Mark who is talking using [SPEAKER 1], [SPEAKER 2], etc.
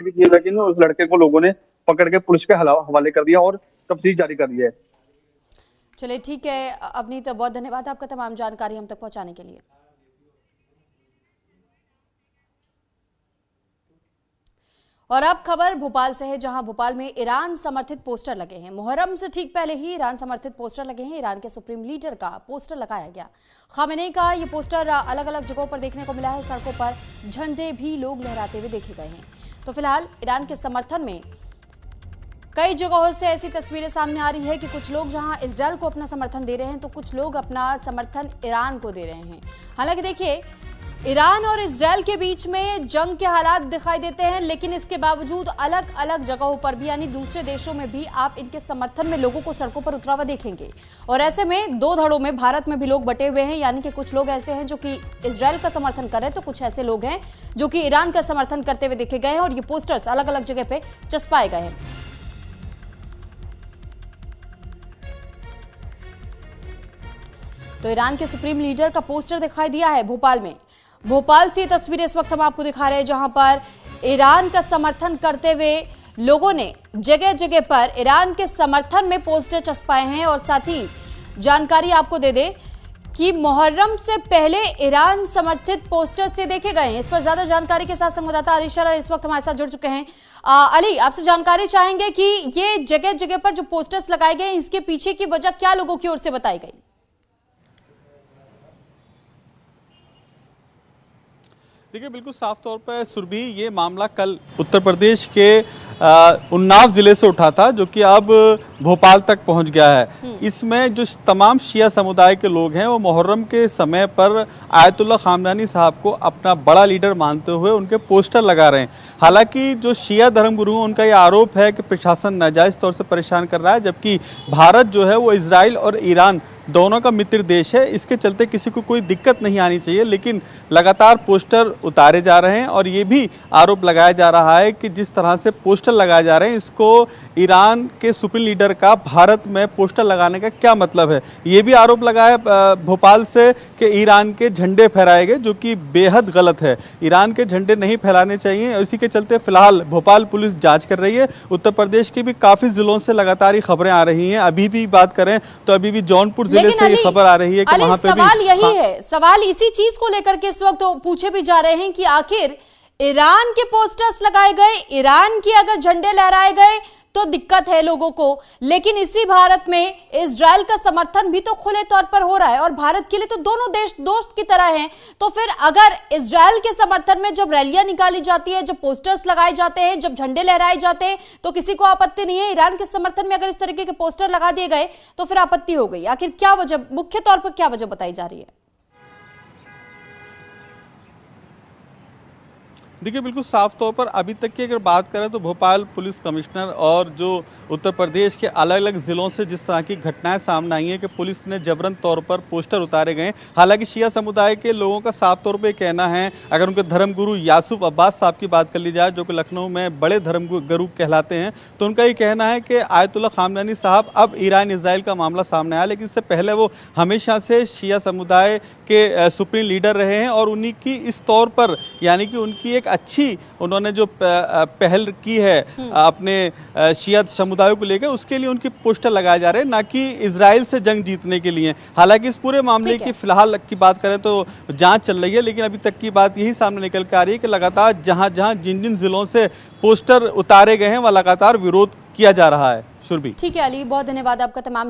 [SPEAKER 1] भी किए, लेकिन उस लड़के को लोगों ने पकड़ के पुलिस के हवाले कर दिया और तफ्तीश जारी कर दी है।
[SPEAKER 2] चलिए ठीक है अवनीत, बहुत धन्यवाद आपका तमाम जानकारी हम तक पहुंचाने के लिए। और अब खबर भोपाल से है, जहां भोपाल में ईरान समर्थित पोस्टर लगे हैं। मुहर्रम से ठीक पहले ही ईरान समर्थित पोस्टर लगे हैं। ईरान के सुप्रीम लीडर का पोस्टर लगाया गया। खामेनेई का ये पोस्टर अलग अलग जगहों पर देखने को मिला है। सड़कों पर झंडे भी लोग लहराते हुए देखे गए हैं। तो फिलहाल ईरान के समर्थन में कई जगहों से ऐसी तस्वीरें सामने आ रही है कि कुछ लोग जहां इजरायल को अपना समर्थन दे रहे हैं, तो कुछ लोग अपना समर्थन ईरान को दे रहे हैं। हालांकि देखिए, ईरान और इजरायल के बीच में जंग के हालात दिखाई देते हैं, लेकिन इसके बावजूद अलग अलग जगहों पर भी, यानी दूसरे देशों में भी आप इनके समर्थन में लोगों को सड़कों पर उतरा हुआ देखेंगे। और ऐसे में दो धड़ों में भारत में भी लोग बटे हुए हैं, यानी कि कुछ लोग ऐसे हैं जो कि इजरायल का समर्थन कर रहे हैं, तो कुछ ऐसे लोग हैं जो कि ईरान का समर्थन करते हुए देखे गए हैं। और ये पोस्टर्स अलग अलग जगह पे चस्पाए गए हैं। तो ईरान के सुप्रीम लीडर का पोस्टर दिखाई दिया है भोपाल में। भोपाल से तस्वीरें इस वक्त हम आपको दिखा रहे हैं, जहां पर ईरान का समर्थन करते हुए लोगों ने जगह जगह पर ईरान के समर्थन में पोस्टर चस्पाए हैं। और साथ ही जानकारी आपको दे दें कि मुहर्रम से पहले ईरान समर्थित पोस्टर से देखे गए हैं। इस पर ज्यादा जानकारी के साथ संवाददाता अली शरा इस वक्त हमारे साथ जुड़ चुके हैं। अली, आपसे जानकारी चाहेंगे कि ये जगह जगह पर जो पोस्टर्स लगाए गए हैं, इसके पीछे की वजह क्या लोगों की ओर से बताई गई?
[SPEAKER 3] देखिए, बिल्कुल साफ तौर पर सुरभि, ये मामला कल उत्तर प्रदेश के उन्नाव जिले से उठा था, जो कि अब भोपाल तक पहुंच गया है। इसमें जो तमाम शिया समुदाय के लोग हैं, वो मुहर्रम के समय पर आयतुल्लाह खामनानी साहब को अपना बड़ा लीडर मानते हुए उनके पोस्टर लगा रहे हैं। हालांकि जो शिया धर्मगुरु हैं, उनका ये आरोप है कि प्रशासन नाजायज तौर से परेशान कर रहा है, जबकि भारत जो है वो इजराइल और ईरान दोनों का मित्र देश है। इसके चलते किसी को कोई दिक्कत नहीं आनी चाहिए, लेकिन लगातार पोस्टर उतारे जा रहे हैं। और ये भी आरोप लगाया जा रहा है कि जिस तरह से पोस्टर लगाए जा रहे हैं, इसको ईरान के सुप्रीम लीडर का भारत में पोस्टर लगाने का क्या मतलब है। ये भी आरोप लगाया भोपाल से कि ईरान के झंडे फहराए गए, जो कि बेहद गलत है। ईरान के झंडे नहीं फैलाने चाहिए। इसी के चलते फिलहाल भोपाल पुलिस जांच कर रही है। उत्तर प्रदेश के भी काफी जिलों से लगातार ही खबरें आ रही हैं। अभी भी बात करें तो अभी भी जौनपुर जिले से ये खबर आ रही है कि वहां पे
[SPEAKER 2] सवाल यही है, सवाल इसी चीज को लेकर के इस वक्त पूछे भी जा रहे हैं कि आखिर ईरान के पोस्टर्स लगाए गए, ईरान के अगर झंडे लहराए गए तो दिक्कत है लोगों को, लेकिन इसी भारत में इजरायल का समर्थन भी तो खुले तौर पर हो रहा है। और भारत के लिए तो दोनों देश दोस्त की तरह हैं। तो फिर अगर इजरायल के समर्थन में जब रैलियां निकाली जाती है, जब पोस्टर्स लगाए जाते हैं, जब झंडे लहराए जाते हैं, तो किसी को आपत्ति नहीं है। ईरान के समर्थन में अगर इस तरीके के पोस्टर लगा दिए गए तो फिर आपत्ति हो गई। आखिर क्या वजह, मुख्य तौर पर क्या वजह बताई जा रही है?
[SPEAKER 3] देखिए, बिल्कुल साफ तौर पर अभी तक की अगर बात करें तो भोपाल पुलिस कमिश्नर और जो उत्तर प्रदेश के अलग अलग ज़िलों से जिस तरह की घटनाएं सामने आई हैं कि पुलिस ने जबरन तौर पर पोस्टर उतारे गए। हालांकि शिया समुदाय के लोगों का साफ तौर पे कहना है, अगर उनके धर्मगुरु यासूफ अब्बास साहब की बात कर ली जाए, जो कि लखनऊ में बड़े धर्मगुरु कहलाते हैं, तो उनका ये कहना है कि आयतुल्लाह खामनानी साहब, अब ईरान इजराइल का मामला सामने आया, लेकिन इससे पहले वो हमेशा से शिया समुदाय के सुप्रीम लीडर रहे हैं। और उन्हीं की इस तौर पर, यानी कि उनकी एक अच्छी उन्होंने जो पहल की है अपने शिया समुदायों को लेकर, उसके लिए उनके पोस्टर लगाए जा रहे हैं, ना कि इजराइल से जंग जीतने के लिए। हालांकि इस पूरे मामले की फिलहाल की बात करें तो जांच चल रही है, लेकिन अभी तक की बात यही सामने निकल कर आ रही है कि लगातार जहां जहां जिन जिन जिलों से पोस्टर उतारे गए हैं, वह लगातार विरोध किया जा रहा है। सुरभि,
[SPEAKER 2] ठीक है अली, बहुत धन्यवाद आपका तमाम